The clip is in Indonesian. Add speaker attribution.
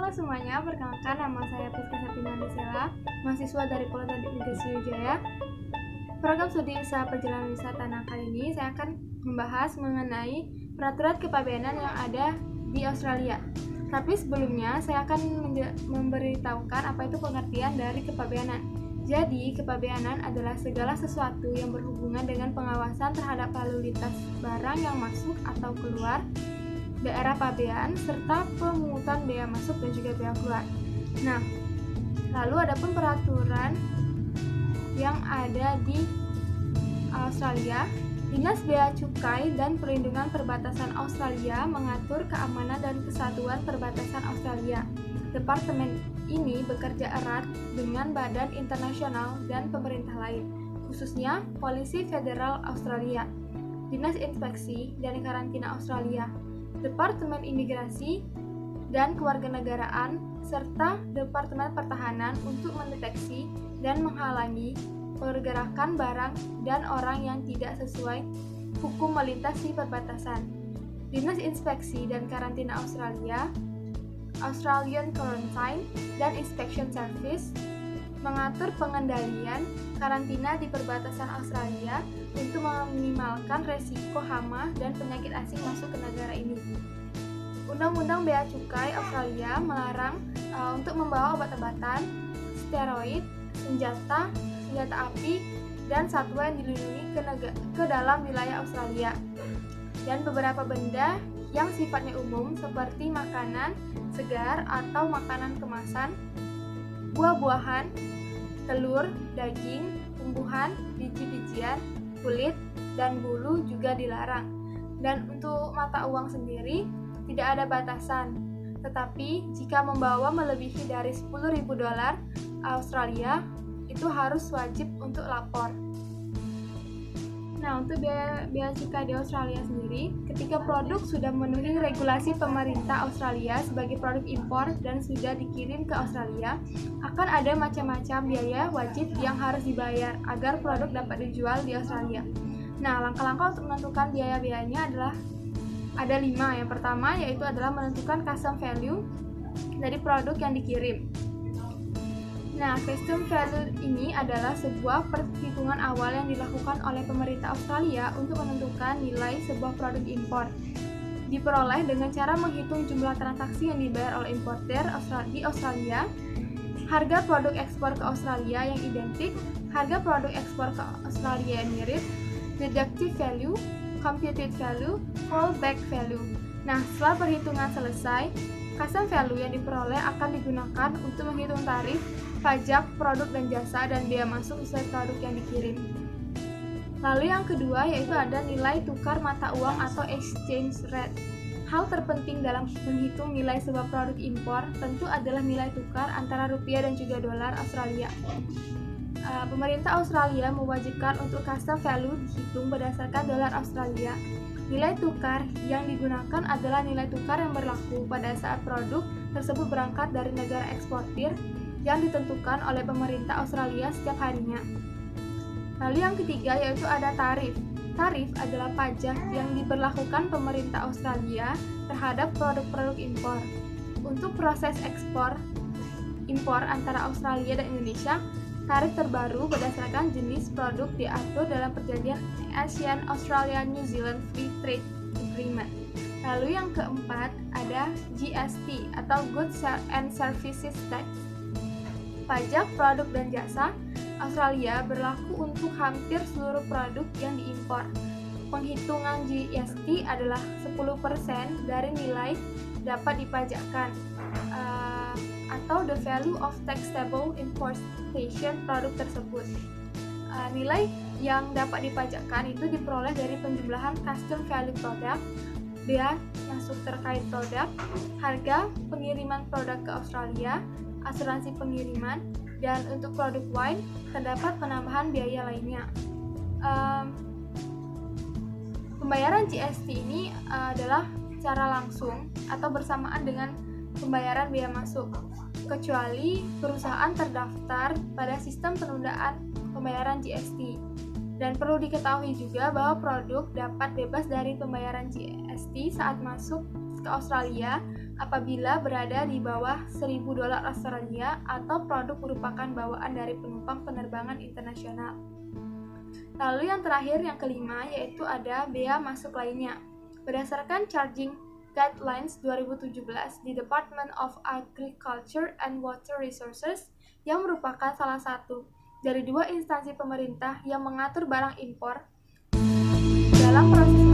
Speaker 1: Halo semuanya, perkenalkan nama saya Priska Septiana Desela, mahasiswa dari Politeknik Negeri Sriwijaya. Program studi usaha perjalanan wisata. Nah, kali ini saya akan membahas mengenai peraturan kepabeanan yang ada di Australia. Tapi sebelumnya saya akan memberitahukan apa itu pengertian dari kepabeanan. Jadi, kepabeanan adalah segala sesuatu yang berhubungan dengan pengawasan terhadap lalu lintas barang yang masuk atau keluar daerah pabean serta pemungutan bea masuk dan juga bea keluar. Nah, lalu adapun peraturan yang ada di Australia, Dinas Bea Cukai dan Perlindungan Perbatasan Australia mengatur keamanan dan kesatuan perbatasan Australia. Departemen ini bekerja erat dengan badan internasional dan pemerintah lain, khususnya Polisi Federal Australia, Dinas Inspeksi dan Karantina Australia, Departemen Imigrasi dan Kewarganegaraan, serta Departemen Pertahanan untuk mendeteksi dan menghalangi pergerakan barang dan orang yang tidak sesuai hukum melintasi perbatasan. Dinas Inspeksi dan Karantina Australia, Australian Quarantine dan Inspection Service, mengatur pengendalian karantina di perbatasan Australia untuk meminimalkan resiko hama dan penyakit asing masuk ke negara ini. Undang-Undang Bea Cukai Australia melarang untuk membawa obat-obatan, steroid, senjata api, dan satwa yang dilindungi ke dalam wilayah Australia. Dan beberapa benda yang sifatnya umum seperti makanan segar atau makanan kemasan, buah-buahan, telur, daging, tumbuhan, biji-bijian, kulit, dan bulu juga dilarang. Dan untuk mata uang sendiri tidak ada batasan. Tetapi jika membawa melebihi dari $10.000 Australia, itu harus wajib untuk lapor. Nah, untuk bea cukai di Australia sendiri, ketika produk sudah memenuhi regulasi pemerintah Australia sebagai produk impor dan sudah dikirim ke Australia, akan ada macam-macam biaya wajib yang harus dibayar agar produk dapat dijual di Australia. Nah, langkah-langkah untuk menentukan biaya-biayanya adalah ada 5. Yang pertama yaitu adalah menentukan custom value dari produk yang dikirim. Nah, custom value ini adalah sebuah perhitungan awal yang dilakukan oleh pemerintah Australia untuk menentukan nilai sebuah produk impor. Diperoleh dengan cara menghitung jumlah transaksi yang dibayar oleh importer di Australia, harga produk ekspor ke Australia yang identik, harga produk ekspor ke Australia yang mirip, deductive value, computed value, fallback value. Nah, setelah perhitungan selesai, custom value yang diperoleh akan digunakan untuk menghitung tarif, pajak, produk dan jasa, dan bea masuk sesuai produk yang dikirim. Lalu yang kedua yaitu ada nilai tukar mata uang atau exchange rate. Hal terpenting dalam menghitung nilai sebuah produk impor tentu adalah nilai tukar antara rupiah dan juga dolar Australia. Pemerintah Australia mewajibkan untuk custom value dihitung berdasarkan dolar Australia. Nilai tukar yang digunakan adalah nilai tukar yang berlaku pada saat produk tersebut berangkat dari negara eksportir yang ditentukan oleh pemerintah Australia setiap harinya. Lalu yang ketiga yaitu ada tarif. Tarif adalah pajak yang diberlakukan pemerintah Australia terhadap produk-produk impor. Untuk proses impor antara Australia dan Indonesia, tarif terbaru berdasarkan jenis produk diatur dalam perjanjian ASEAN-Australia-New Zealand Free Trade Agreement. Lalu yang keempat ada GST atau Goods and Services Tax. Pajak produk dan jasa Australia berlaku untuk hampir seluruh produk yang diimpor. Penghitungan GST adalah 10% dari nilai dapat dipajakkan atau the value of taxable importation produk tersebut. Nilai yang dapat dipajakkan itu diperoleh dari penjumlahan custom value produk, bea masuk terkait produk, harga pengiriman produk ke Australia, asuransi pengiriman, dan untuk produk wine terdapat penambahan biaya lainnya. Pembayaran GST ini adalah secara langsung atau bersamaan dengan pembayaran bea masuk, kecuali perusahaan terdaftar pada sistem penundaan pembayaran GST. Dan perlu diketahui juga bahwa produk dapat bebas dari pembayaran GST saat masuk ke Australia apabila berada di bawah $1.000 Australia atau produk merupakan bawaan dari penumpang penerbangan internasional. Lalu yang terakhir, yang kelima, yaitu ada bea masuk lainnya. Berdasarkan Charging Guidelines 2017 di Department of Agriculture and Water Resources, yang merupakan salah satu dari 2 instansi pemerintah yang mengatur barang impor dalam proses